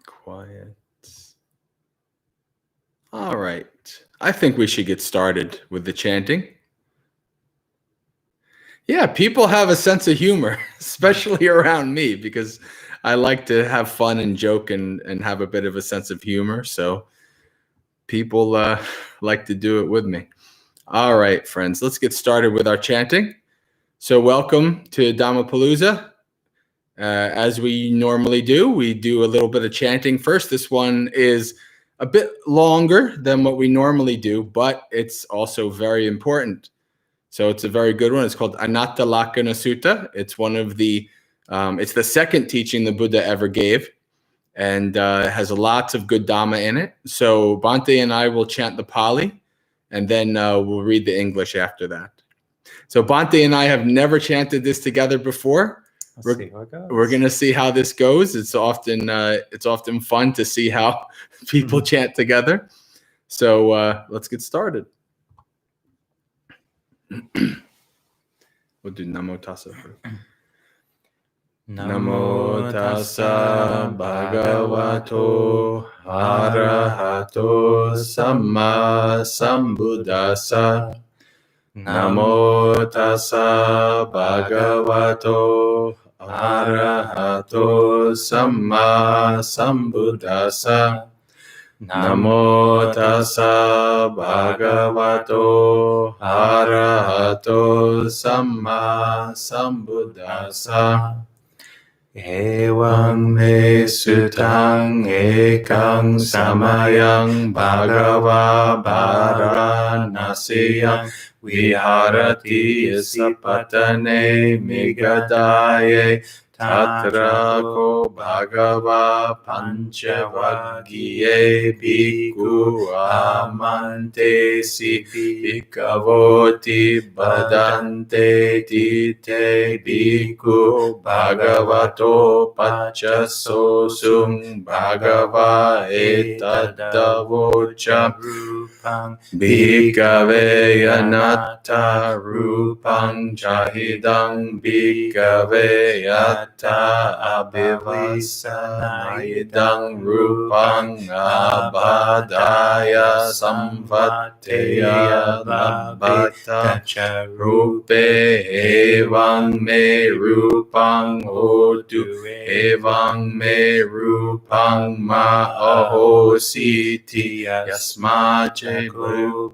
Quiet. All right. I think we should get started with the chanting. Yeah, people have a sense of humor, especially around me, because I like to have fun and joke and have a bit of a sense of humor. So people like to do it with me. All right, friends, let's get started with our chanting. So welcome to Dhammapalooza. As we normally do, we do a little bit of chanting first. This one is a bit longer than what we normally do, but it's also very important. So it's a very good one. It's called Anattalakkhana Sutta. It's one of the, it's the second teaching the Buddha ever gave, and has lots of good Dhamma in it. So Bhante and I will chant the Pali, and then we'll read the English after that. So Bhante and I have never chanted this together before. We're going to see how this goes. It's often fun to see how people chant together. So let's get started. We'll do Namo Tassa first. Namo Tassa Bhagavato Arahato Samma Sambuddhassa. Namo Tassa Bhagavato Arahato Samma Sambuddhassa. Namo Tassa Bhagavato Arahato Samma Sambuddhassa. Evam me sutang ekang samayang bhagava varanasiyang viharati sapatane migadaye tatra ko bhagava panchavaggiye bhikkhu amante si bhikkhavoti badante tite bhikkhu bhagavato pacchasosum bhagava etadavocha rupang bhikkhave anatta rupang chahidang bhikkhave Atta abhivasanayidang rupang abhadaya samvatteya labbata rupe evang me rupang hotu evang me rupang ma'ahositi yasmache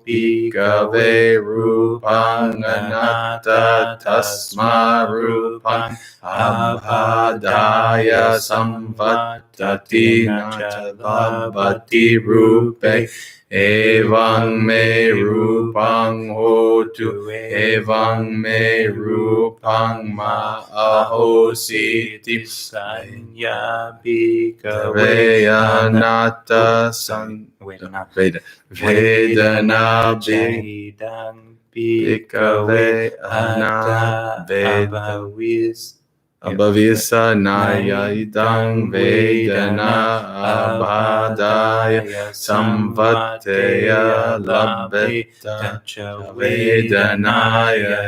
bhikkhave rupang anatta tasma rupang abhadaya samvattati nacha labbati rupe evang me rupang hotu evang me rupang ma'ahositi sanya bhikkhave anatta vedana bhikkhave anatta Abhavisa nayayidang vedana abhadaya samvatteya labbeta vedanaya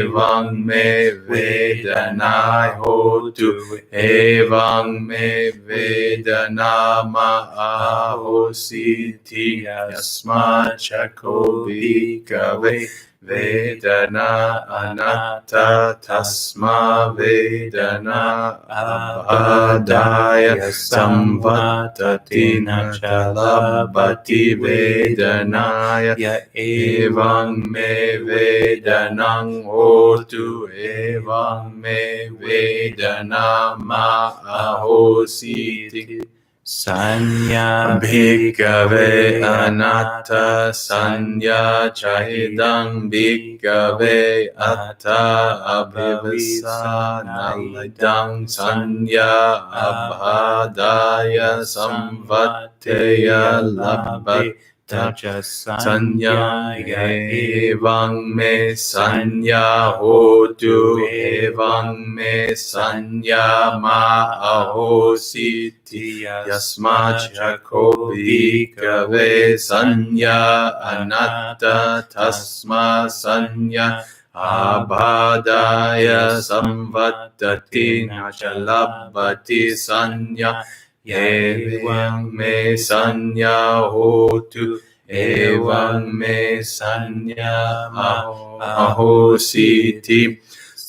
evang me vedanaya hotu evang me vedana ma'ahositi yasmachako bhikkhave Vedana anatta tasma vedana abhadaya samvattati nacha labbati vedanaya evang me vedanang hotu evang me vedana ma'ahositi Sanya bhikkhave anatta sanya chahidang bhikkhave atta abhivasanayidang sanya abhadaya samvatteya labbati Sanya evang me sanya hotu evang me sanya ma'ahositi yasmachako bhikkhave sanya anatta tasma sanya abhadaya samvattati nacha labbati sanya Evang me sanya hotu, evang me sanya ahositi.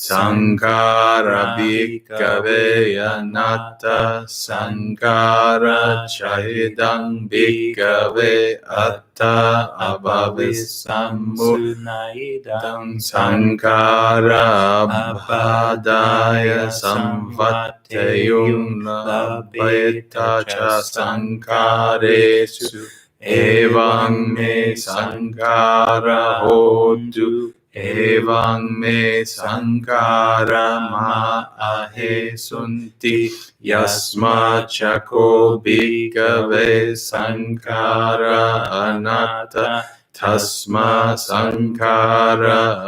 Sankara bhikkhave anatta, sankara chahidang bhikkhave atta abhavisammunaidang, sankara abhadaya samvatteyum labheta cha sankaresu, evang me sankara hotu, evang me sankara ma ahe sunti, yasma chako bhikkhave sankara anatta, tasma sankara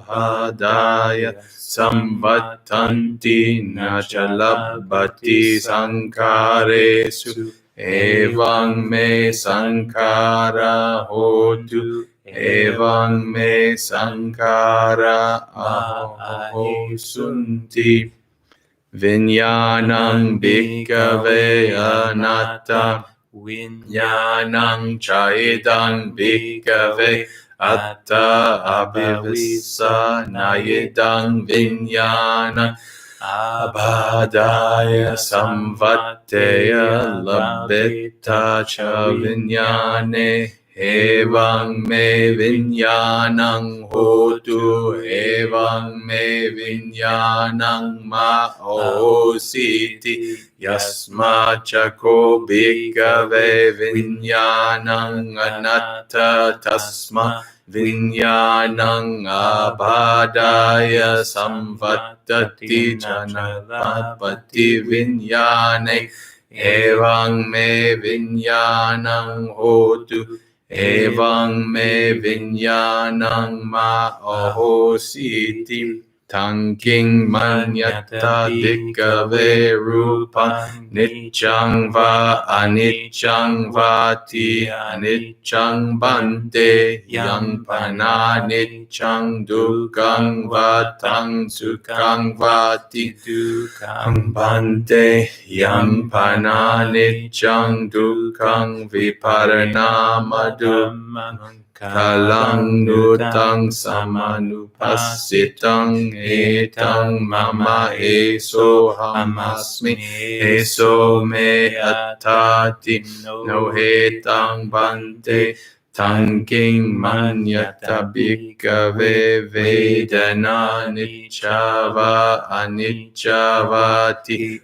abhadaya samvattanti nachalabhati sankaresu, evang me sankara hotu, evang me sankara ahosunti. Vinyanang bhikkhave anatta, vinyanang chaidang bhikkhave atta abhivissa nayidang vinyanang abhadaya samvatteya labheta cha vinyane, evang me vinyanang hotu, evang me vinyanang ma'ositi, yasma chako bhikkhave vinyanang anatta, tasma vinyanang abhadaya samvattati janalabhati vinyane, evang me vinyanang hotu, evang me vinyanang ma'ahositi. Tangking manyata bhikkhave rupang niccang va aniccang vati, aniccang bhante yang pana niccang dukkang vatang sukkang vati, dukkang bhante yang pana niccang dukkang viparanama kalang nutang samanupassitang, etang mama eso hamasmi, eso me attati, no hetang bhante. Tangking manyata bhikkhave vedana niccava anicca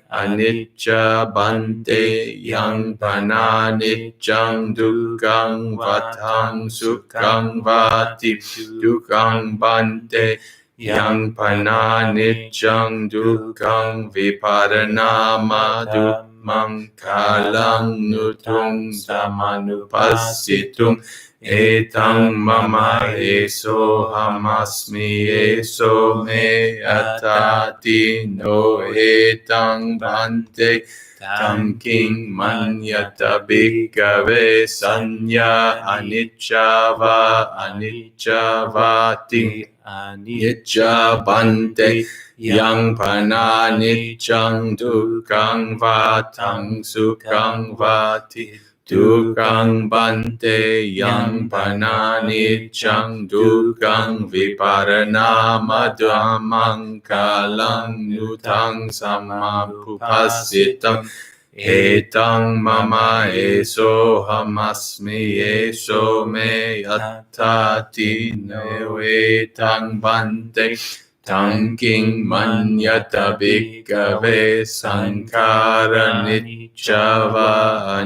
anicca bhante yang pana niccang dukkang vatang sukkang vati, dukkang bhante yang pana niccang dukkang viparanama dhammang kalang nutung samanupassitung, etang mama eso hamasmi, eso me attati, no etang bhante. Tangking manyata bhikkhave sanya anicca vati, anicca bhante yang pana niccang dukkang vatang sukkang vati, dukkang bhante yang pana niccang dukkang viparanama dhammang kalang nutang samanupassitang, etang mama eso hamasmi, eso me attati, no etang bhante. Tangking manyata bhikkhave sankara niccava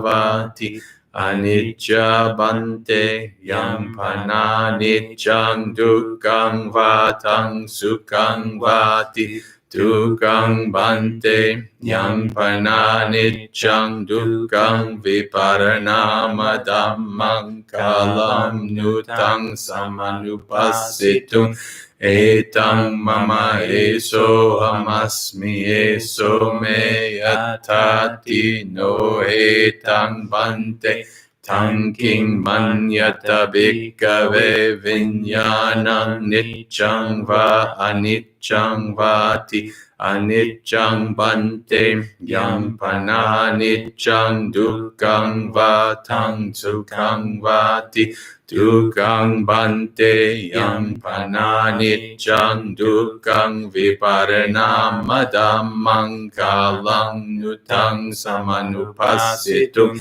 vati, anicca bhante yang pana niccang dukkang vatang sukkang vati, dukkang bhante yang pana niccang dukkang viparanama dhammang kalam nutang samanupassitung, etang mama eso hamasmi, eso me attati, no etang bhante. Tanking manyata bhikkhave vinyanam niccang va aniccang vati aniccang bante yam pananiccang dukkang va tang sukhang vati dukkang bante yam pananiccang dukkang viparanam madhammang kalang nutang samanupassitum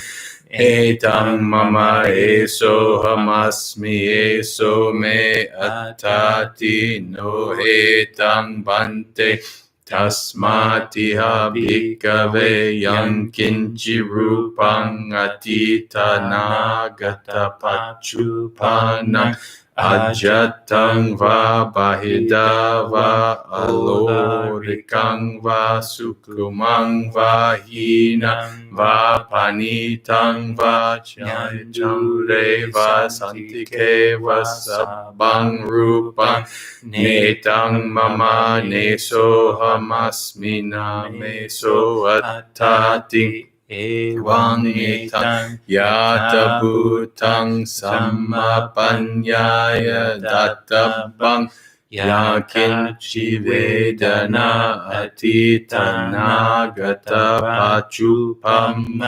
Etam mama eso hamasmi eso me attati no etam bante tasmatiha bhikkhave yang kinchi rupang atita nagata pachupanam ajatang va bahida va alorikang va sukumang va hinang va panitang va chanjure va santike va sabang rupang netang mama neso hamasmina meso attati Evang etang yata bhutang samapanyaya dattabang yakinchi vedana atita nagata pachupam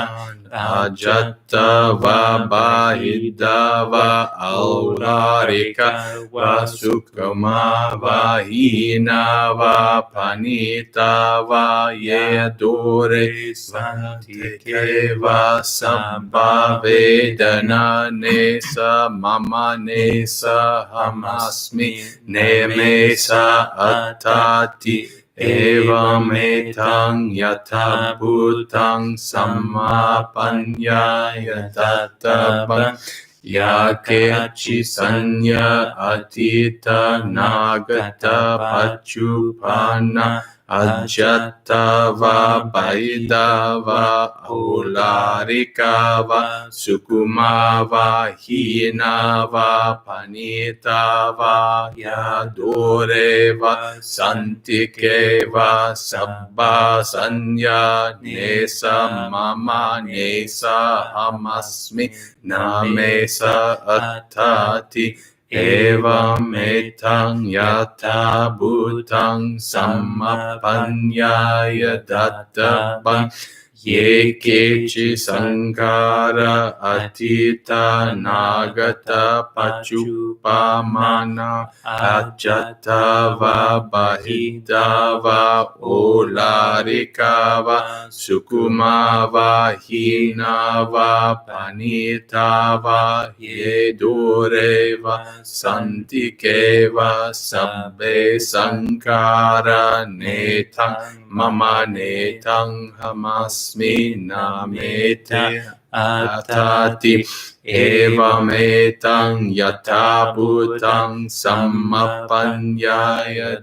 ajatta va bahida va aularika va sukkama va hina va panita va yedore svantike va sabba vedana nesa mama nesa hamasmi Nemesa attati evam etang yata bhutang samapanyaya tattabang yakechi sanya atita nagata pachupana ajata va baida va aularika va sukuma va hina va panita va yadore va santike va sabba sanya nesa mama nesa hamasmi namesa attati Evam etang yata bhutang samapanyaya dattabang Yekechi sankara atita nagata pachupamana ajata va bahida va olarika va sukuma va hina va panita va yedore va santike va sabbe sankara netang mama netang hamasmi namete atati evam etang yata bhutang samapanyaya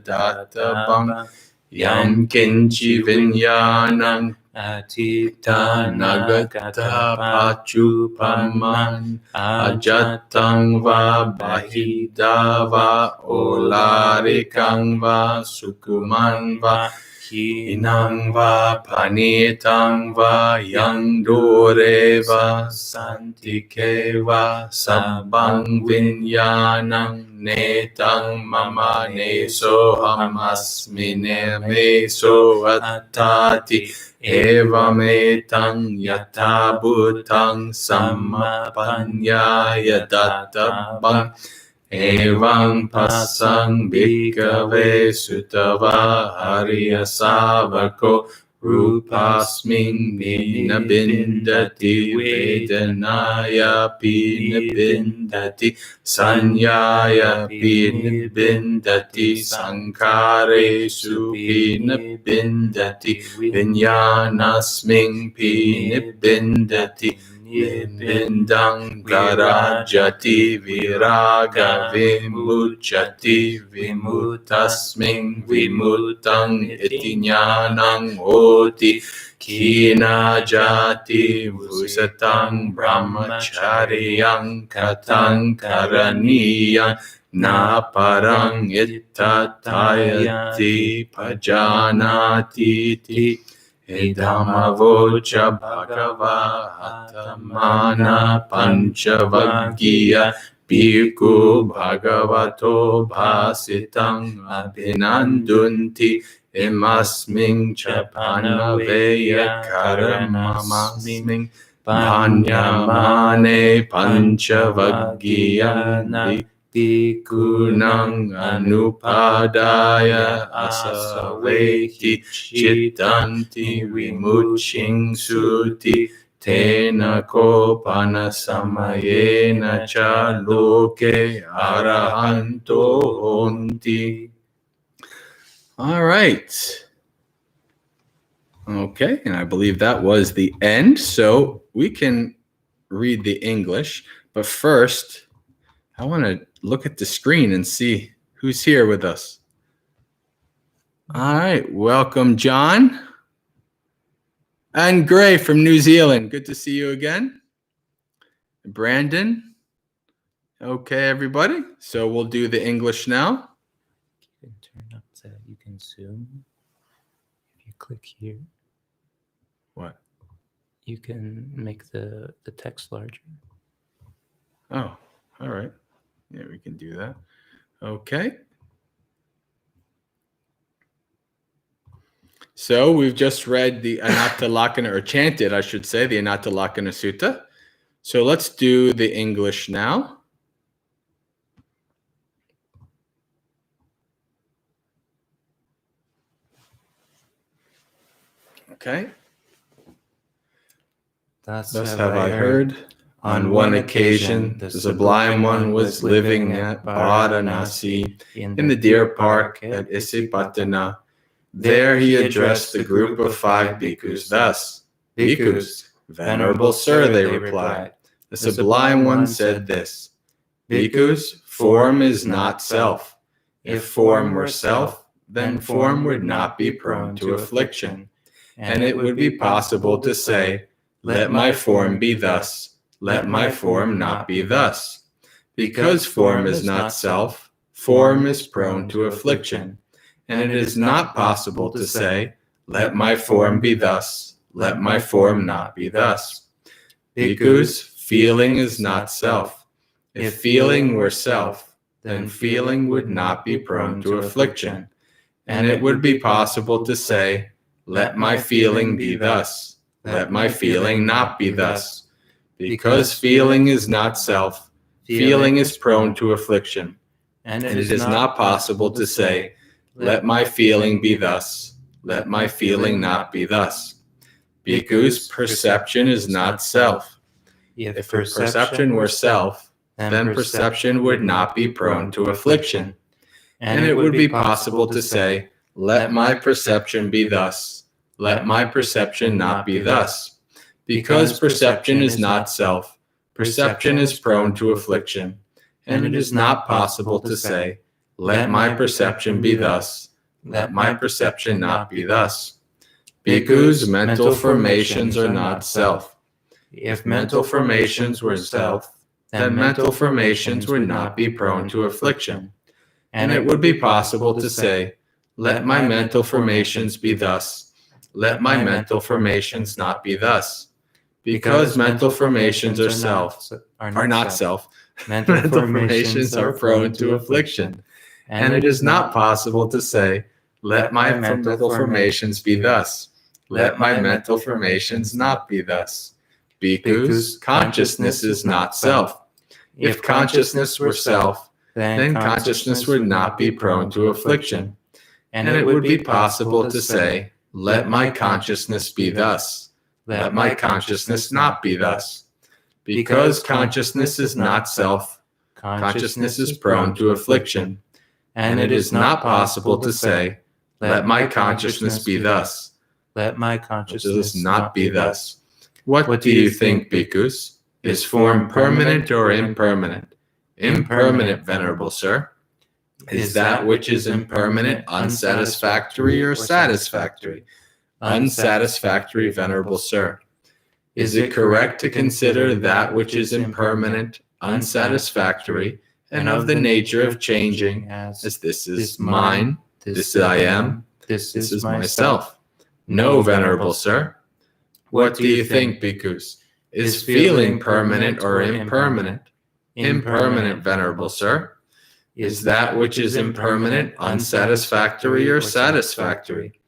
dattabang yam kinchi vinyanam atita nagata pachupaman ajatang va bahida va olarikang va sukuman va Hinang va panitang va yang dore va santike va sabang vinyanang netang mama neso hamasmine meso attati evam etang yata bhutang samapanyaya dattabang Evam pasang bhikkhave sutava hariya savako rupasming nina bindati vedanaya pina bindati sanyaya pina bindati sankaresu pina bindati vinyanasming pina bindati Bindang garajati viraga vimuchati vimutasming vimutang itinyanang oti kina jati vusatang brahmacharyang katang karaniyang na parang ittatayati pajanati ti Idamavocha bhagava atamana panchavaggiya bhikkhu bhagavato bhasitang abhinandunti imasming cha panaveya karamamasming panyamane panchavaggiya bhikkhunang anupadaya asaveti chittanti vimuching suti tena kopana samayena cha loke arahanto honti. All right. Okay, and I believe that was the end. So we can read the English, but first I want to look at the screen and see who's here with us. All right, welcome, John. And Gray from New Zealand. Good to see you again. Brandon. Okay, everybody. So we'll do the English now. You can turn up so you can zoom. If you click here. What? You can make the text larger. Oh, all right. Yeah, we can do that. Okay. So we've just read the Anattalakkhana, or chanted, I should say, the Anattalakkhana Sutta. So let's do the English now. Okay. Thus have I heard. On one occasion, the Sublime One was living at Varanasi in the deer park at Isipatana. There he addressed the group of 5 bhikkhus thus. Bhikkhus, Venerable Sir, they replied. The Sublime One said this. Bhikkhus, form is not self. If form were self, then form would not be prone to affliction. And it would be possible to say, let my form be thus. Let my form not be thus. Because form is not self, form is prone to affliction. And it is not possible to say, let my form be thus, let my form not be thus. Bhikkhus, feeling is not self. If feeling were self, then feeling would not be prone to affliction. And it would be possible to say, let my feeling be thus, let my feeling not be thus. Because feeling is not self, feeling is prone to affliction. And it is not possible to say, let my feeling be thus, let my feeling not be thus. Bhikkhus, perception is not self. If perception were self, then perception would not be prone to affliction. And it would be possible to say, let my perception be thus, let my perception not be thus. Because perception is not self, perception is prone to affliction. And it is not possible to say, let my perception be thus, let my perception not be thus. Bhikkhus, mental formations are not self. If mental formations were self, then mental formations would not be prone to affliction. And it would be possible to say, let my mental formations be thus, let my mental formations not be thus. Because mental formations are not self, mental formations are prone to affliction. And it is not possible to say, let my mental formations be thus, let my mental formations not be thus. Bhikkhus, consciousness is not self. If consciousness were self, then consciousness would not be prone to affliction. And it would be possible to say, let my consciousness be thus, let my consciousness not be thus. Because consciousness is not self, consciousness is prone to affliction. And it is not possible to say, let my consciousness be thus, let my consciousness not be thus. What do you think, bhikkhus? Is form permanent or impermanent? Impermanent, Venerable Sir. Is that which is impermanent unsatisfactory or satisfactory? Unsatisfactory, Venerable Sir. Is it correct to consider that which is impermanent unsatisfactory and of the nature of changing as this is mine, this I am, this is myself? No, Venerable Sir. What do you think, bhikkhus? Is feeling permanent or impermanent? Impermanent, Venerable Sir. Is that which is impermanent unsatisfactory or satisfactory?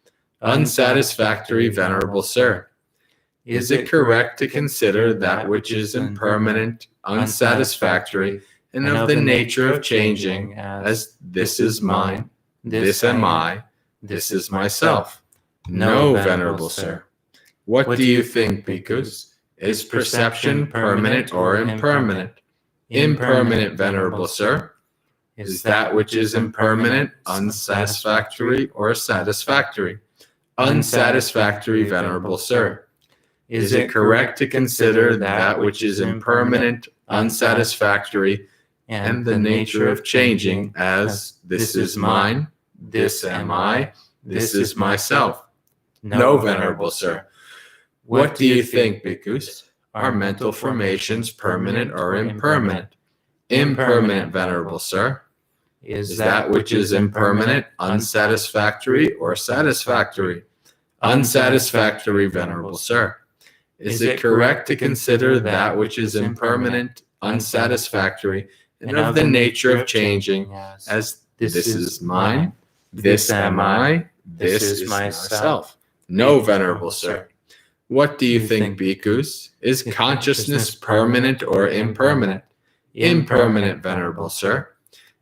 Unsatisfactory, Venerable Sir. Is it correct to consider that which is impermanent, unsatisfactory, and of the nature of changing as this is mine, this am I, this is myself? No, Venerable Sir. What do you think, bhikkhus? Is perception permanent or impermanent? Impermanent, Venerable Sir. Is that which is impermanent unsatisfactory or satisfactory? Unsatisfactory, Venerable Sir. Is it correct to consider that which is impermanent, unsatisfactory, and the nature of changing as this is mine, this am I, this is myself? No, Venerable Sir. What do you think, bhikkhus? Are mental formations permanent or impermanent? Impermanent, Venerable Sir. Is that which is impermanent unsatisfactory or satisfactory? Unsatisfactory, Venerable Sir. Is it correct to consider that which is impermanent, unsatisfactory, and of the nature of changing as this is mine, this am I, this is myself? No, Venerable Sir. What do you think, bhikkhus? Is consciousness permanent or impermanent? Impermanent, Venerable Sir.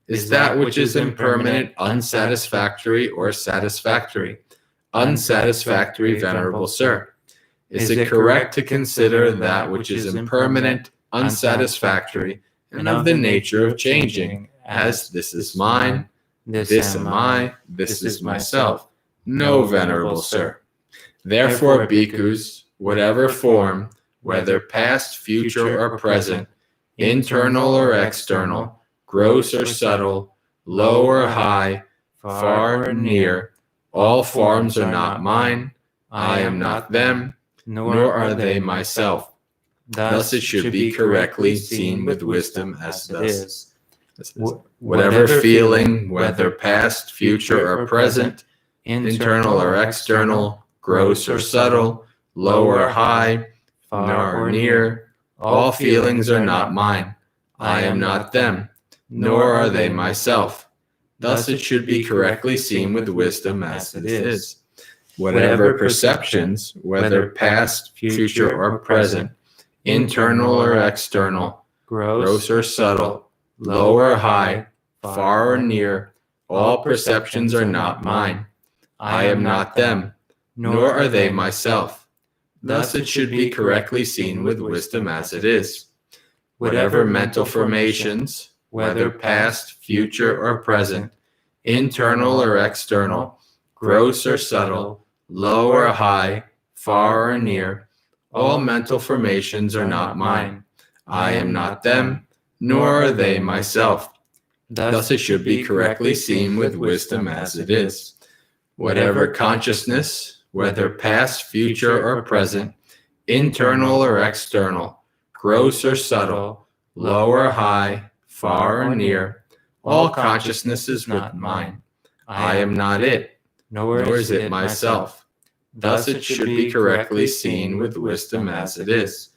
Is that which is impermanent unsatisfactory or satisfactory? Unsatisfactory, Venerable Sir. Is it correct to consider that which is impermanent, unsatisfactory, and of the nature of changing as this is mine, this am I, this is myself? No, Venerable Sir. Therefore, bhikkhus, whatever form, whether past, future, or present, internal or external, gross or subtle, low or high, far or near, all forms are not mine, I am not them, nor are they myself. Thus it should be correctly seen with wisdom as thus. Whatever feeling, whether past, future, or present, internal or external, gross or subtle, low or high, far or near, all feelings are not mine. I am not them, nor are they myself. Thus it should be correctly seen with wisdom as it is. Whatever perceptions, whether past, future, or present, internal or external, gross or subtle, low or high, far or near, all perceptions are not mine. I am not them, nor are they myself. Thus it should be correctly seen with wisdom as it is. Whatever mental formations, whether past, future, or present, internal or external, gross or subtle, low or high, far or near, all mental formations are not mine. I am not them, nor are they myself. Thus it should be correctly seen with wisdom as it is. Whatever consciousness, whether past, future, or present, internal or external, gross or subtle, low or high, far or near, all consciousness is not mine. I am not it, nor is it myself. Thus it should be correctly seen with wisdom as it is.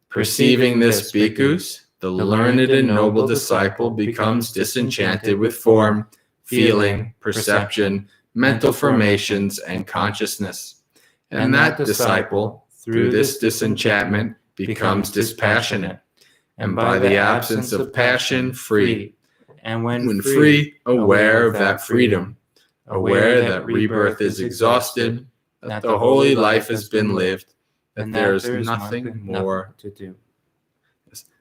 Perceiving this, bhikkhus, the learned and noble disciple becomes disenchanted with form, feeling, perception, mental formations, and consciousness. And that disciple, through this disenchantment, becomes dispassionate, and by the absence of passion, free. And when free, aware of that freedom, aware that rebirth is exhausted, that the holy life has been lived, that there is nothing more to do.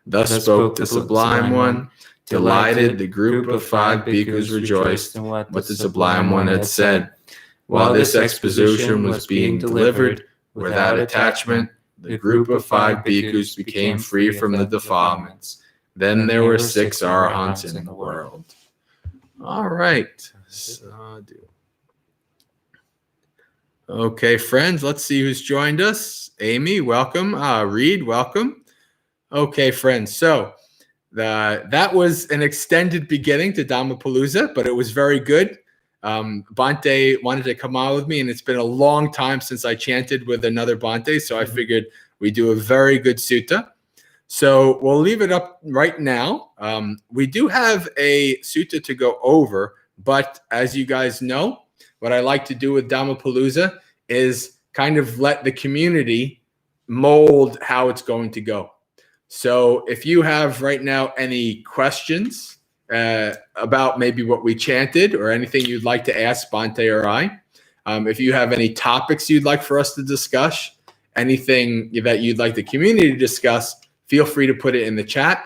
Thus spoke the Sublime One. Delighted, the group of 5 bhikkhus rejoiced in what the Sublime One had said. While this exposition was being delivered, without attachment, the group of 5 bhikkhus became free from the defilements. Then there were 6 arahants in the world. All right. Sadhu. Okay, friends, let's see who's joined us. Amy, welcome. Reed, welcome. Okay, friends. So that was an extended beginning to Dhammapalooza, but it was very good. Bhante wanted to come on with me, and it's been a long time since I chanted with another Bhante, so I figured we do a very good sutta. So we'll leave it up right now. We do have a sutta to go over, but as you guys know, what I like to do with Dhammapalooza is kind of let the community mold how it's going to go. So if you have right now any questions about maybe what we chanted or anything you'd like to ask Bhante or I, if you have any topics you'd like for us to discuss, anything that you'd like the community to discuss, feel free to put it in the chat.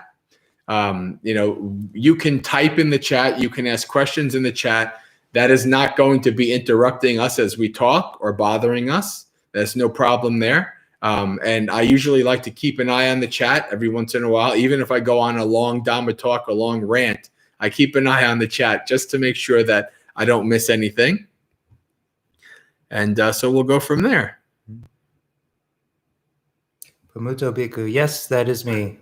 You can type in the chat. You can ask questions in the chat. That is not going to be interrupting us as we talk or bothering us. There's no problem there. And I usually like to keep an eye on the chat every once in a while. Even if I go on a long Dhamma talk, a long rant, I keep an eye on the chat just to make sure that I don't miss anything. And so we'll go from there. Pamutto Bhikkhu, yes, that is me.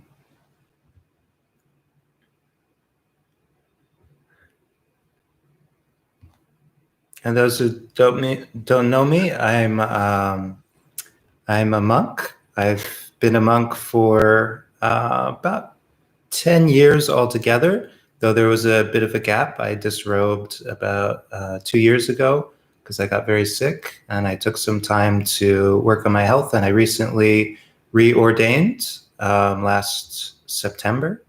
And those who don't know me, I'm a monk. I've been a monk for about 10 years altogether, though there was a bit of a gap. I disrobed about 2 years ago because I got very sick, and I took some time to work on my health, and I recently reordained last September.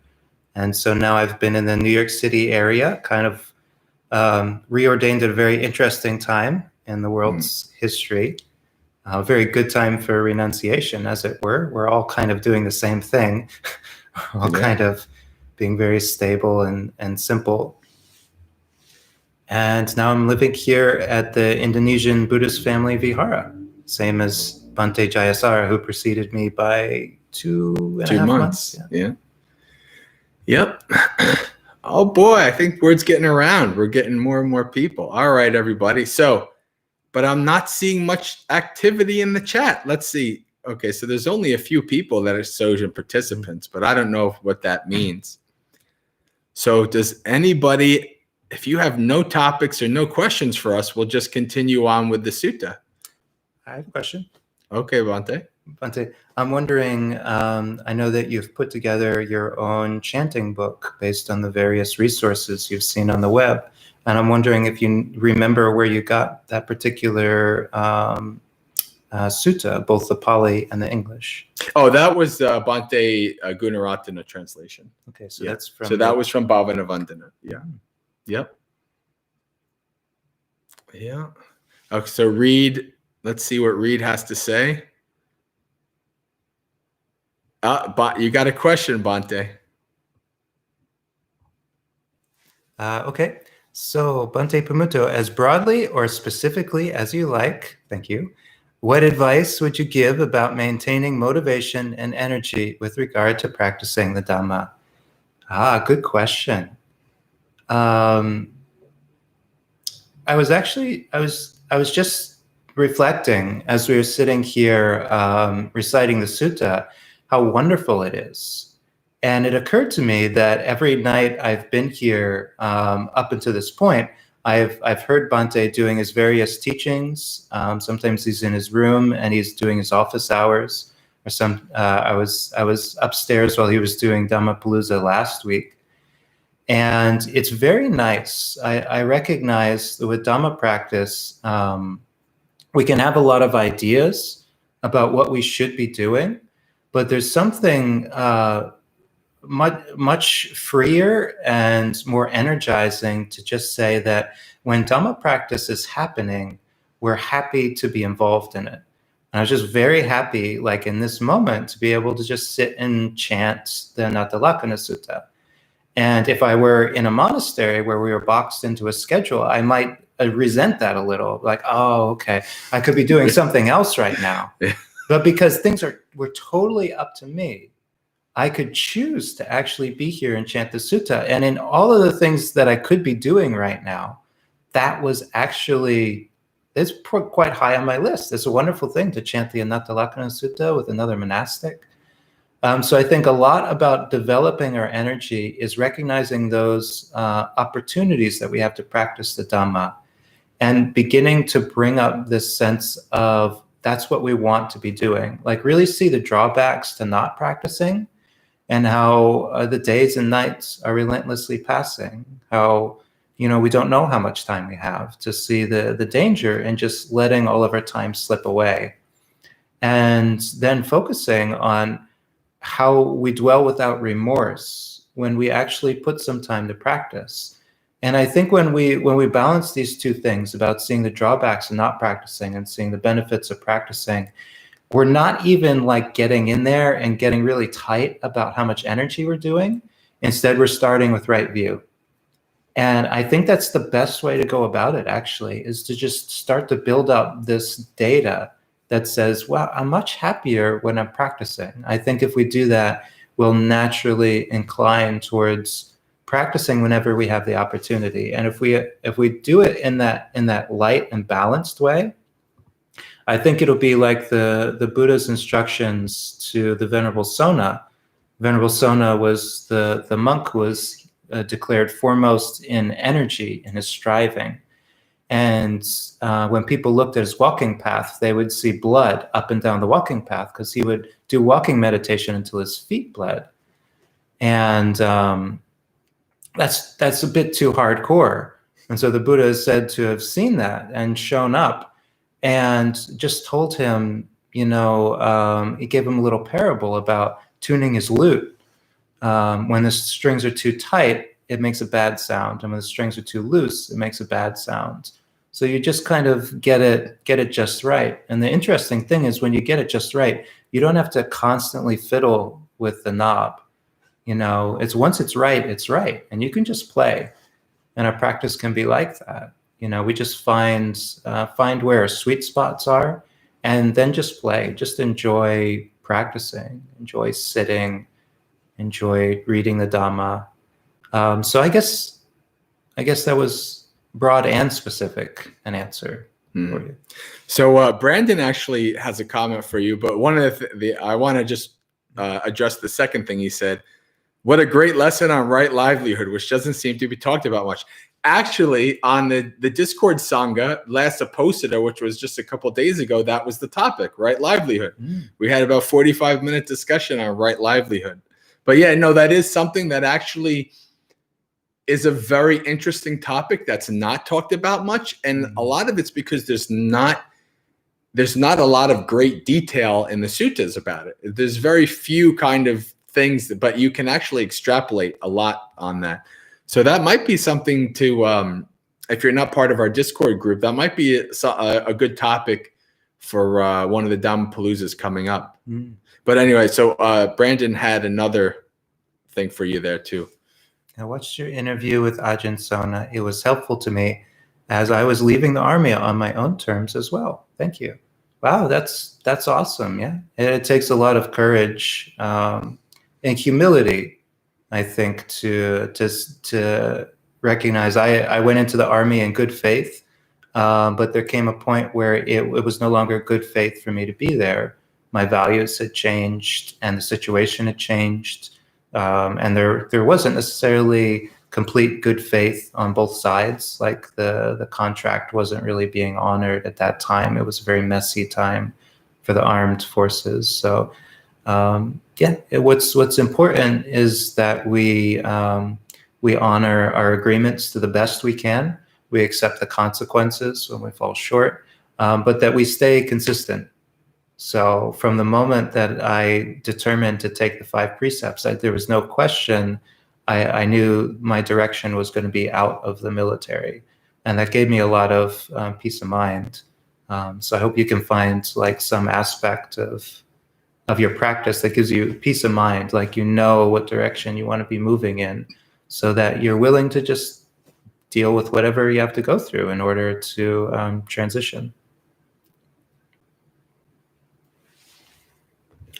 And so now I've been in the New York City area, kind of reordained at a very interesting time in the world's history. A very good time for renunciation, as it were. We're all kind of doing the same thing. We're all kind of being very stable and simple. And now I'm living here at the Indonesian Buddhist family Vihara, same as Bhante Jayasara, who preceded me by 2.5 months. Yeah. Yep. Oh boy, I think word's getting around. We're getting more and more people. All right, everybody. But I'm not seeing much activity in the chat. Let's see. Okay, so there's only a few people that are Sojin participants, but I don't know what that means. So does anybody, if you have no topics or no questions for us, we'll just continue on with the sutta. I have a question. Okay, Bhante. Bhante, I'm wondering, I know that you've put together your own chanting book based on the various resources you've seen on the web. And I'm wondering if you remember where you got that particular sutta, both the Pali and the English. Oh, that was Bhante Gunaratana translation. Okay, so that's from... So that was from Bhavana Vandana. Yeah. Yep. Yeah. Okay, so Reed, let's see what Reed has to say. You got a question, Bhante. Okay. So, Bhante Pamutto, as broadly or specifically as you like, thank you, what advice would you give about maintaining motivation and energy with regard to practicing the Dhamma? Good question. I was just reflecting as we were sitting here reciting the sutta, how wonderful it is. And it occurred to me that every night I've been here up until this point, I've heard Bhante doing his various teachings. Sometimes he's in his room and he's doing his office hours. Or I was upstairs while he was doing Dhammapalooza last week. And it's very nice. I recognize that with Dhamma practice, we can have a lot of ideas about what we should be doing, but there's something much freer and more energizing to just say that when Dhamma practice is happening, we're happy to be involved in it. And I was just very happy, like in this moment, to be able to just sit and chant the Anattalakkhana Sutta. And if I were in a monastery where we were boxed into a schedule, I might resent that a little, like, oh, okay, I could be doing something else right now. But because things were totally up to me, I could choose to actually be here and chant the sutta. And in all of the things that I could be doing right now, that was actually, it's quite high on my list. It's a wonderful thing to chant the Anattalakkhana Sutta with another monastic. So I think a lot about developing our energy is recognizing those opportunities that we have to practice the Dhamma and beginning to bring up this sense of that's what we want to be doing. Like really see the drawbacks to not practicing, and how the days and nights are relentlessly passing, how we don't know how much time we have, to see the danger in just letting all of our time slip away. And then focusing on how we dwell without remorse when we actually put some time to practice. And I think when we balance these two things about seeing the drawbacks of not practicing and seeing the benefits of practicing, we're not even like getting in there and getting really tight about how much energy we're doing. Instead, we're starting with right view. And I think that's the best way to go about it, actually, is to just start to build up this data that says, well, I'm much happier when I'm practicing. I think if we do that, we'll naturally incline towards practicing whenever we have the opportunity. And if we do it in that light and balanced way, I think it'll be like the Buddha's instructions to the Venerable Sona. Venerable Sona was the monk who was declared foremost in energy in his striving. And when people looked at his walking path, they would see blood up and down the walking path, because he would do walking meditation until his feet bled. And that's a bit too hardcore. And so the Buddha is said to have seen that and shown up and just told him, he gave him a little parable about tuning his lute. When the strings are too tight, it makes a bad sound. And when the strings are too loose, it makes a bad sound. So you just kind of get it just right. And the interesting thing is, when you get it just right, you don't have to constantly fiddle with the knob. It's once it's right, and you can just play. And our practice can be like that. We just find where our sweet spots are, and then just play. Just enjoy practicing, enjoy sitting, enjoy reading the Dhamma. So I guess that was broad and specific an answer for you. So Brandon actually has a comment for you, but one of I want to just address the second thing he said. What a great lesson on right livelihood, which doesn't seem to be talked about much. Actually, on the Discord Sangha, last posted, which was just a couple of days ago, that was the topic, right livelihood. We had about 45-minute discussion on right livelihood. But yeah, no, that is something that actually is a very interesting topic that's not talked about much. And a lot of it's because there's not a lot of great detail in the suttas about it. There's very few kind of things, but you can actually extrapolate a lot on that. So that might be something to, if you're not part of our Discord group, that might be a good topic for one of the Dhammapaloozas coming up. But anyway, so Brandon had another thing for you there too. I watched your interview with Ajahn Sona. It was helpful to me as I was leaving the army on my own terms as well. Thank you. Wow, that's awesome. Yeah, it takes a lot of courage and humility, I think, to recognize. I went into the army in good faith, but there came a point where it was no longer good faith for me to be there. My values had changed, and the situation had changed. And there wasn't necessarily complete good faith on both sides. Like the contract wasn't really being honored at that time. It was a very messy time for the armed forces. So what's important is that we honor our agreements to the best we can. We accept the consequences when we fall short, but that we stay consistent. So from the moment that I determined to take the 5 precepts, there was no question. I knew my direction was going to be out of the military, and that gave me a lot of peace of mind. So I hope you can find like some aspect of your practice that gives you peace of mind, like what direction you want to be moving in, so that you're willing to just deal with whatever you have to go through in order to transition.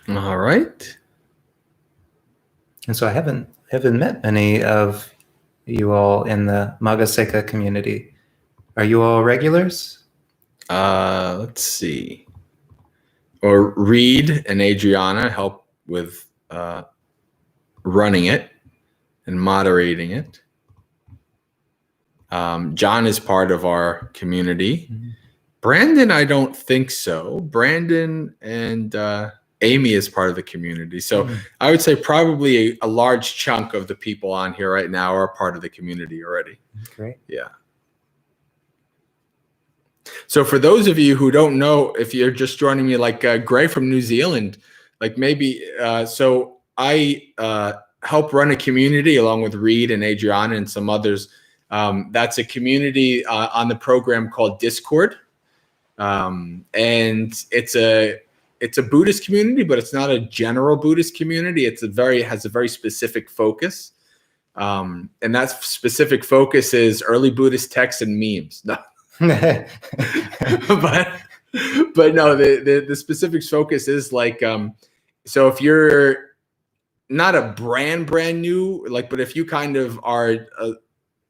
All right. And so I haven't met many of you all in the Maggaseka community. Are you all regulars? Let's see. Or Reed and Adriana help with running it and moderating it. John is part of our community. Brandon, I don't think so. Brandon and Amy is part of the community. So I would say probably a large chunk of the people on here right now are part of the community already. Great. Yeah. So for those of you who don't know, if you're just joining me, like Gray from New Zealand, like maybe, so I help run a community along with Reed and Adriana and some others. That's a community on the program called Discord. And it's a Buddhist community, but it's not a general Buddhist community. Has a very specific focus. And that specific focus is early Buddhist texts and memes. No. but no, the specific focus is like, so if you're not a brand new, like, but if you kind of are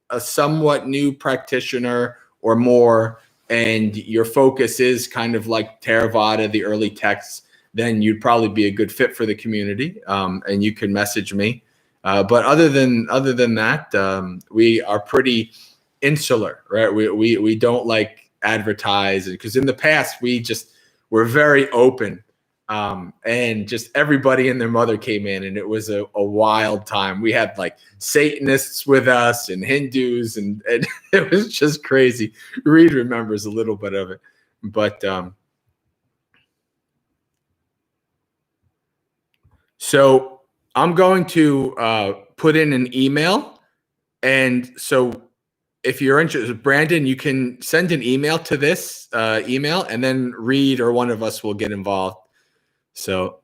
a somewhat new practitioner or more, and your focus is kind of like Theravada, the early texts, then you'd probably be a good fit for the community. And you can message me. But other than that, we are pretty insular, right? We don't like advertise, because in the past we're very open. And just everybody and their mother came in, and it was a wild time. We had like Satanists with us and Hindus, and it was just crazy. Reed remembers a little bit of it, but so I'm going to put in an email, and so if you're interested, Brandon, you can send an email to this email, and then Reed or one of us will get involved. So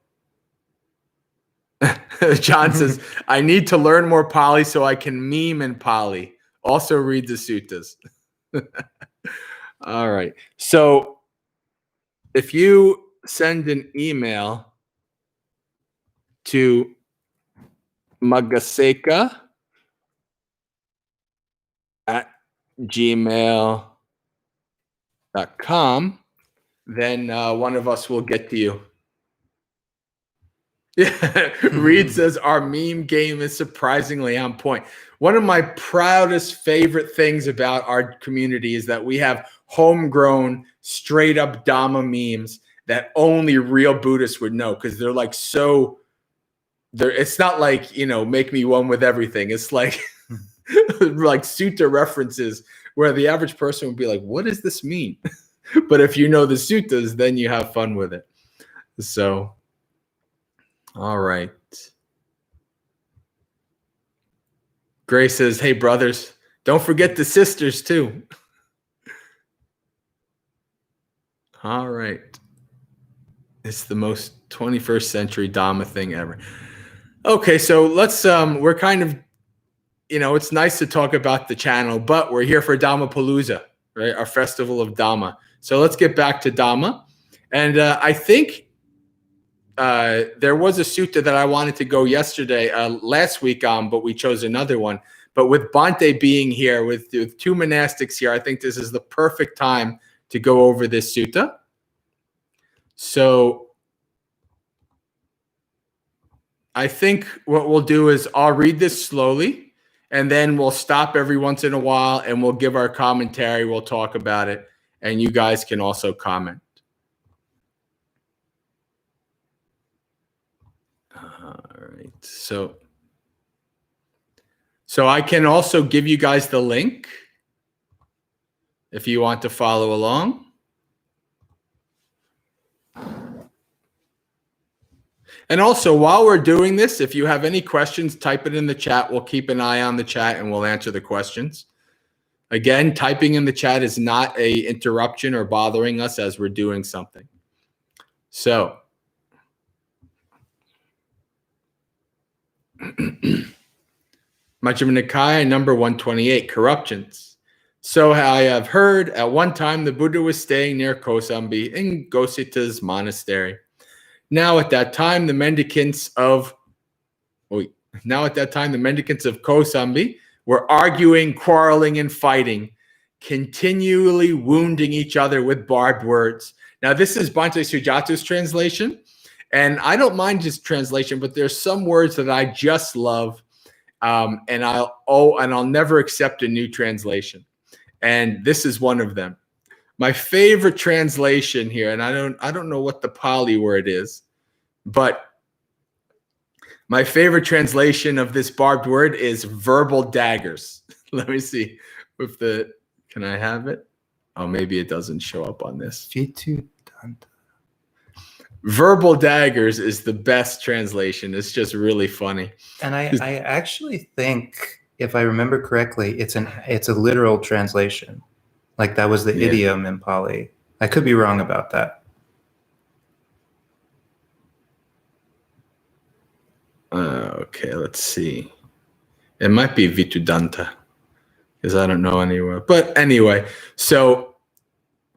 John says, I need to learn more Pali so I can meme in Pali. Also read the suttas. All right. So if you send an email to magaseka@gmail.com, then one of us will get to you. Yeah, Reed says our meme game is surprisingly on point. One of my proudest favorite things about our community is that we have homegrown, straight up Dhamma memes that only real Buddhists would know, because they're like it's not like, make me one with everything. It's like like sutta references where the average person would be like, what does this mean? But if you know the suttas, then you have fun with it. So all right. Gray says, hey, brothers, don't forget the sisters, too. All right. It's the most 21st century Dhamma thing ever. Okay, so let's, we're kind of, it's nice to talk about the channel, but we're here for Dhammapalooza, right? Our festival of Dhamma. So let's get back to Dhamma. And I think there was a sutta that I wanted to go last week on, but we chose another one. But with Bhante being here, with two monastics here, I think this is the perfect time to go over this sutta. So I think what we'll do is I'll read this slowly, and then we'll stop every once in a while, and we'll give our commentary. We'll talk about it, and you guys can also comment. All right, so I can also give you guys the link if you want to follow along. And also, while we're doing this, if you have any questions, type it in the chat. We'll keep an eye on the chat and we'll answer the questions. Again, typing in the chat is not an interruption or bothering us as we're doing something. So Majjhima Nikaya number 128, corruptions. So I have heard at one time the Buddha was staying near Kosambi in Gosita's monastery. Now at that time the mendicants of Kosambi were arguing, quarreling, and fighting, continually wounding each other with barbed words. Now this is Bhante Sujata's translation, and I don't mind his translation, but there's some words that I just love. and I'll never accept a new translation. And this is one of them. My favorite translation here, and I don't know what the Pali word is, but my favorite translation of this barbed word is verbal daggers. Let me see if can I have it? Oh, maybe it doesn't show up on this. Verbal daggers is the best translation. It's just really funny. And I actually think, if I remember correctly, it's a literal translation. Like that was the idiom in Pali. I could be wrong about that. Okay, let's see. It might be Vitudanta, because I don't know anywhere. But anyway, so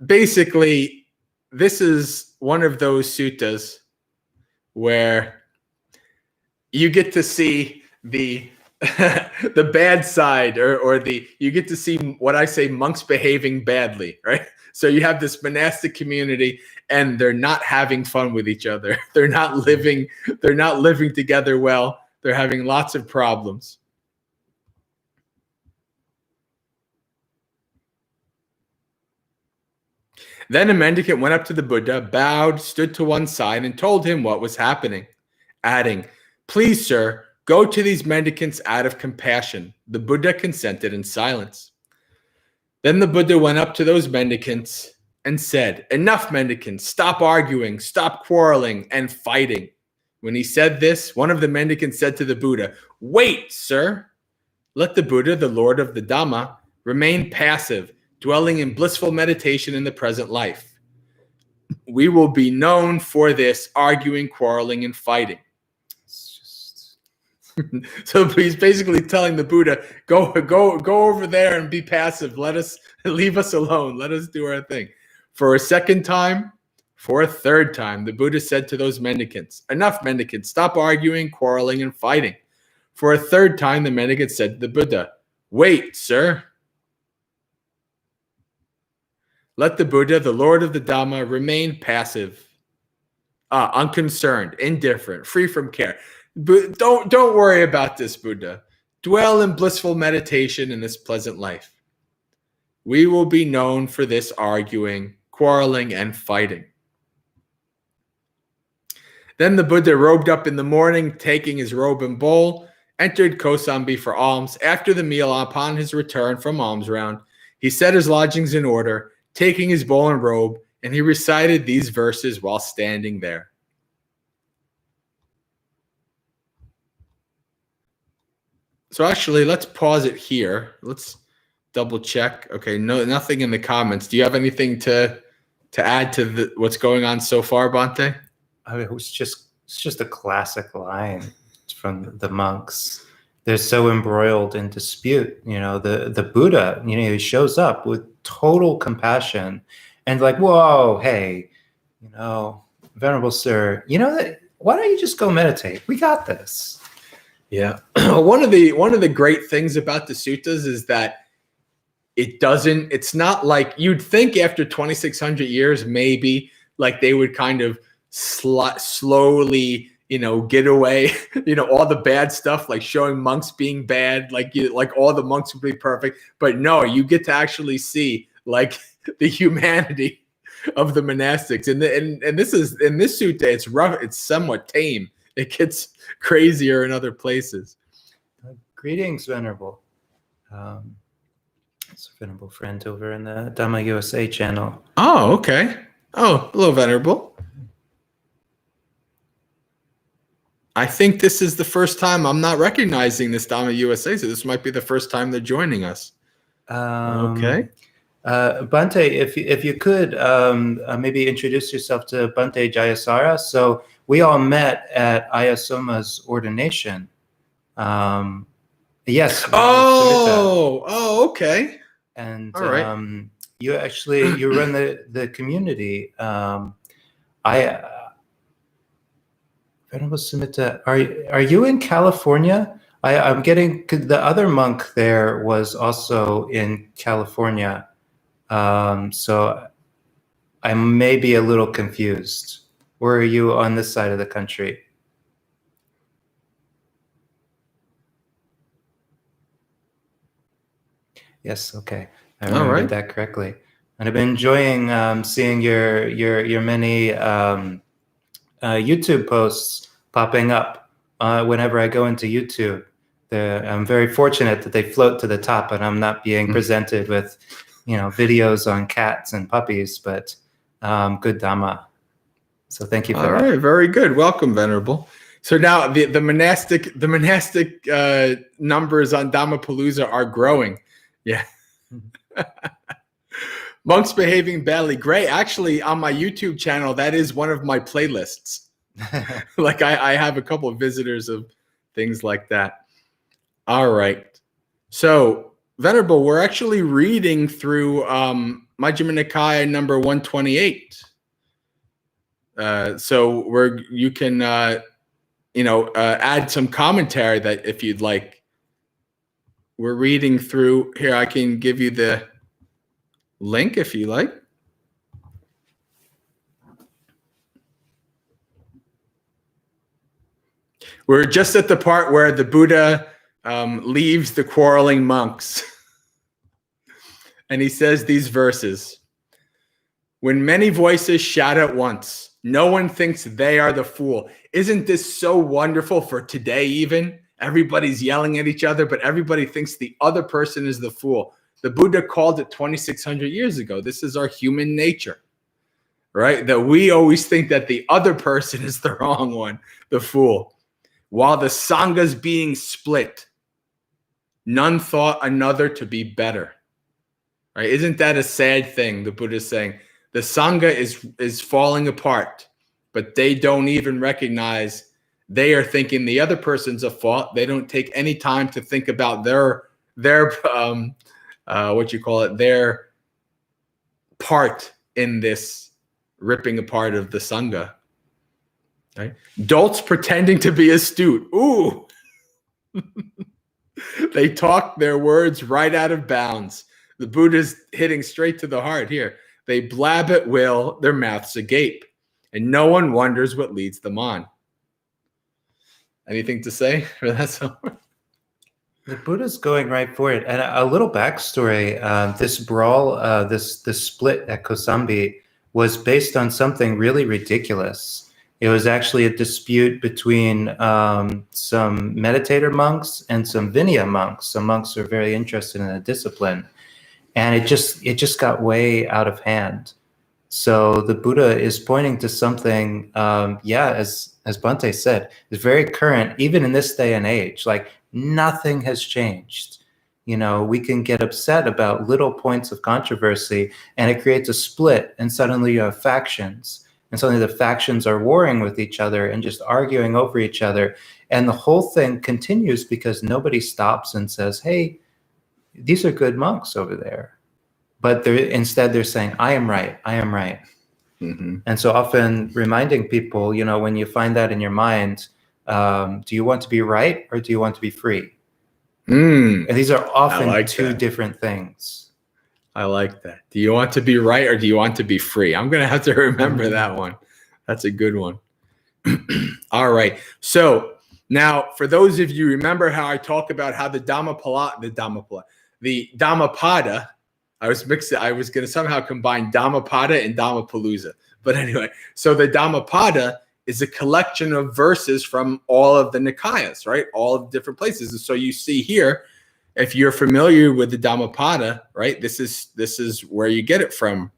basically, this is one of those suttas where you get to see the the bad side, or you get to see what I say, monks behaving badly, right? So you have this monastic community, and they're not having fun with each other. They're not living together well. They're having lots of problems. Then a mendicant went up to the Buddha, bowed, stood to one side, and told him what was happening, adding, "Please, sir, go to these mendicants out of compassion." The Buddha consented in silence. Then the Buddha went up to those mendicants and said, "Enough, mendicants, stop arguing, stop quarreling and fighting." When he said this, one of the mendicants said to the Buddha, "Wait, sir. Let the Buddha, the Lord of the Dhamma, remain passive, dwelling in blissful meditation in the present life. We will be known for this, arguing, quarreling, and fighting." So he's basically telling the Buddha, go over there and be passive. Leave us alone. Let us do our thing. For a second time, for a third time, the Buddha said to those mendicants, "Enough, mendicants, stop arguing, quarreling, and fighting." For a third time, the mendicant said to the Buddha, "Wait, sir. Let the Buddha, the Lord of the Dhamma, remain passive, unconcerned, indifferent, free from care. But don't worry about this, Buddha. Dwell in blissful meditation in this pleasant life. We will be known for this arguing, quarreling, and fighting." Then the Buddha robed up in the morning, taking his robe and bowl, entered Kosambi for alms. After the meal, upon his return from alms round, he set his lodgings in order, taking his bowl and robe, and he recited these verses while standing there. So actually, let's pause it here. Let's double check. Okay, no, nothing in the comments. Do you have anything to add to what's going on so far, Bhante? It's just a classic line from the monks. They're so embroiled in dispute. The Buddha, he shows up with total compassion and like, "Whoa, hey, venerable sir, why don't you just go meditate? We got this." Yeah. One of the great things about the suttas is that it's not like you'd think after 2,600 years, maybe like they would kind of slowly, get away, all the bad stuff, like showing monks being bad, like all the monks would be perfect. But no, you get to actually see like the humanity of the monastics. And this sutta, it's rough, it's somewhat tame. It gets crazier in other places. Greetings, Venerable. It's a Venerable friend over in the Dhamma USA channel. Oh, okay. Oh, hello, Venerable. I think this is the first time I'm not recognizing this Dhamma USA, so this might be the first time they're joining us. Okay. Bhante, if you could maybe introduce yourself to Bhante Jayasara. So we all met at Ayasoma's ordination. Yes. Oh, okay. And all right. You run the community. Venerable Sumita, are you in California? I'm getting, the other monk there was also in California. So I may be a little confused. Or are you on this side of the country? Yes. Okay. I All remembered right. that correctly. And I've been enjoying seeing your many YouTube posts popping up whenever I go into YouTube. I'm very fortunate that they float to the top, and I'm not being presented with, videos on cats and puppies, but good Dhamma. So thank you for All that. right, very good. Welcome, Venerable. So now the monastic numbers on Dhammapalooza are growing. Yeah. Monks behaving badly. Great. Actually, on my YouTube channel, that is one of my playlists. Like I have a couple of visitors of things like that. All right. So, Venerable, we're actually reading through Majjhima Nikaya number 128. So you can add some commentary that if you'd like. We're reading through here. I can give you the link if you like. We're just at the part where the Buddha leaves the quarreling monks. And he says these verses. When many voices shout at once, no one thinks they are the fool. Isn't this so wonderful for today even? Everybody's yelling at each other, but everybody thinks the other person is the fool. The Buddha called it 2,600 years ago. This is our human nature, right? That we always think that the other person is the wrong one, the fool. While the Sangha's being split, none thought another to be better. Right? Isn't that a sad thing? The Buddha is saying the Sangha is falling apart, but they don't even recognize they are thinking the other person's a fault. They don't take any time to think about their their part in this ripping apart of the Sangha. Right? Dolts pretending to be astute. Ooh. They talk their words right out of bounds. The Buddha's hitting straight to the heart here. They blab at will, their mouths agape, and no one wonders what leads them on. Anything to say for that? The Buddha's going right for it. And a little backstory, this brawl, this split at Kosambi was based on something really ridiculous. It was actually a dispute between some meditator monks and some Vinaya monks. Some monks are very interested in the discipline. And it just got way out of hand. So the Buddha is pointing to something, as Bhante said, is very current, even in this day and age. Like nothing has changed. We can get upset about little points of controversy, and it creates a split, and suddenly you have factions. And suddenly the factions are warring with each other and just arguing over each other. And the whole thing continues because nobody stops and says, hey, these are good monks over there. But instead they're saying, I am right, I am right. Mm-hmm. And so often reminding people, when you find that in your mind, do you want to be right or do you want to be free? And these are often two different things. I like that. Do you want to be right or do you want to be free? I'm going to have to remember that one. That's a good one. All right. So now for those of you remember how I talk about how the Dhammapada, I was going to somehow combine Dhammapada and Dhammapalooza. But anyway, so the Dhammapada is a collection of verses from all of the Nikayas, right? All of the different places. And so you see here, if you're familiar with the Dhammapada, right? This is where you get it from,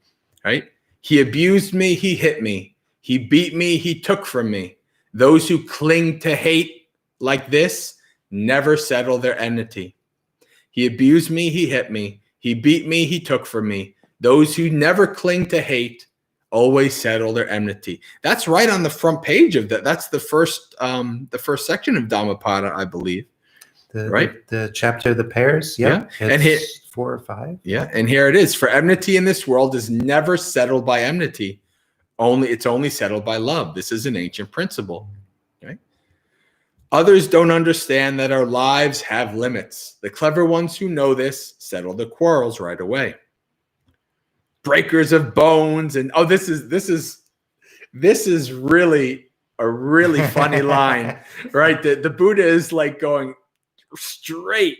right? He abused me, he hit me. He beat me, he took from me. Those who cling to hate like this never settle their enmity. He abused me, he hit me. He beat me, he took from me. Those who never cling to hate always settle their enmity. That's right on the front page of that. That's the first section of Dhammapada, I believe. Right? The chapter of the pairs. Yep. Yeah. And it's 4 or 5. Yeah. And here it is. For enmity in this world is never settled by enmity. It's only settled by love. This is an ancient principle. Okay. Others don't understand that our lives have limits. The clever ones who know this settle the quarrels right away. Breakers of bones and this is really a really funny line, right? The Buddha is like going straight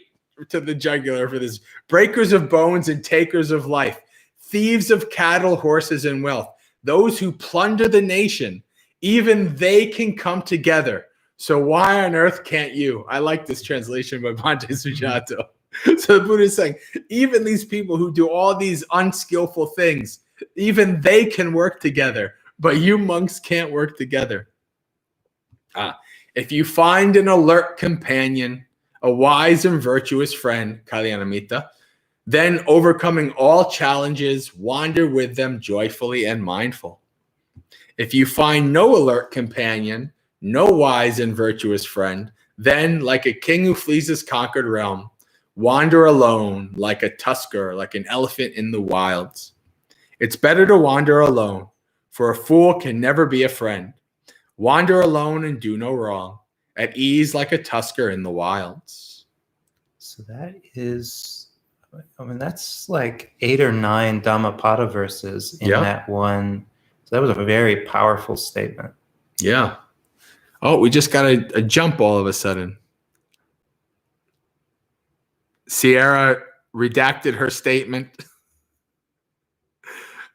to the jugular for this. Breakers of bones and takers of life, thieves of cattle, horses, and wealth, those who plunder the nation, even they can come together. So why on earth can't you? I like this translation by Bhante Pamutto. So the Buddha is saying, even these people who do all these unskillful things, even they can work together, but you monks can't work together. If you find an alert companion, a wise and virtuous friend, Kalyanamitta, then overcoming all challenges, wander with them joyfully and mindful. If you find no alert companion, no wise and virtuous friend, then like a king who flees his conquered realm, wander alone like a tusker, like an elephant in the wilds. It's better to wander alone, for a fool can never be a friend. Wander alone and do no wrong, at ease like a tusker in the wilds. So that is, I mean, that's like 8 or 9 Dhammapada verses in that one. So that was a very powerful statement. Yeah. Oh, we just got a jump all of a sudden. Sierra redacted her statement.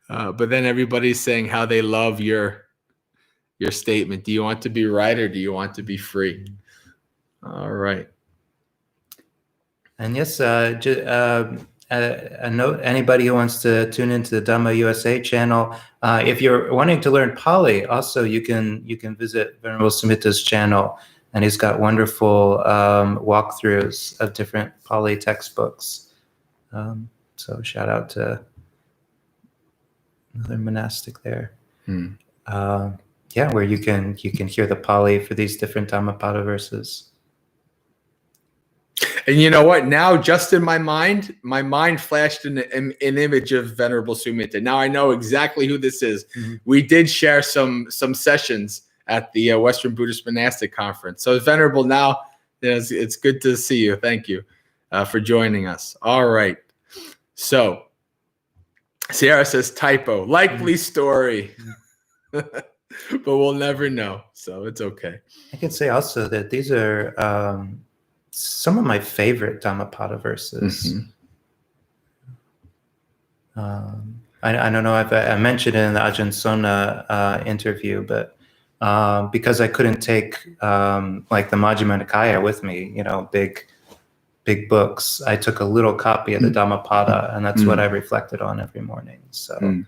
But then everybody's saying how they love your statement. Do you want to be right or do you want to be free? All right. And yes, a note, anybody who wants to tune into the Dhamma USA channel, if you're wanting to learn Pali, also you can visit Venerable Sumitta's channel, and he's got wonderful walkthroughs of different Pali textbooks. So shout out to another monastic there. Where you can hear the Pali for these different Dhammapada verses. And you know what? Now, just in my mind flashed an image of Venerable Sumitta. Now I know exactly who this is. Mm-hmm. We did share some sessions at the Western Buddhist Monastic Conference. So Venerable, now it's good to see you. Thank you for joining us. All right. So Sierra says typo, likely story, but we'll never know. So it's okay. I can say also that these are some of my favorite Dhammapada verses. Mm-hmm. I don't know if I mentioned it in the Ajahn Sona interview, but because I couldn't take like the Majjhima Nikaya with me, big books, I took a little copy of the Dhammapada, and that's what I reflected on every morning. So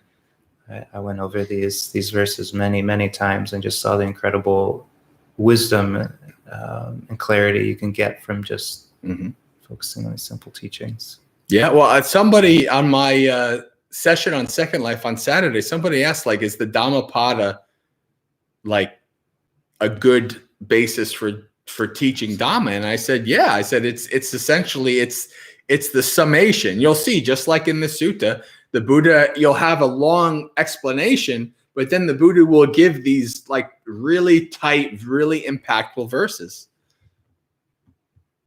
I went over these verses many times and just saw the incredible wisdom and clarity you can get from just focusing on these simple teachings. Yeah, well, somebody on my session on Second Life on Saturday, somebody asked, like, is the Dhammapada like a good basis for teaching Dhamma? And I said, yeah. I said it's essentially it's the summation. You'll see, just like in the sutta, the Buddha, you'll have a long explanation, but then the Buddha will give these like really tight, really impactful verses.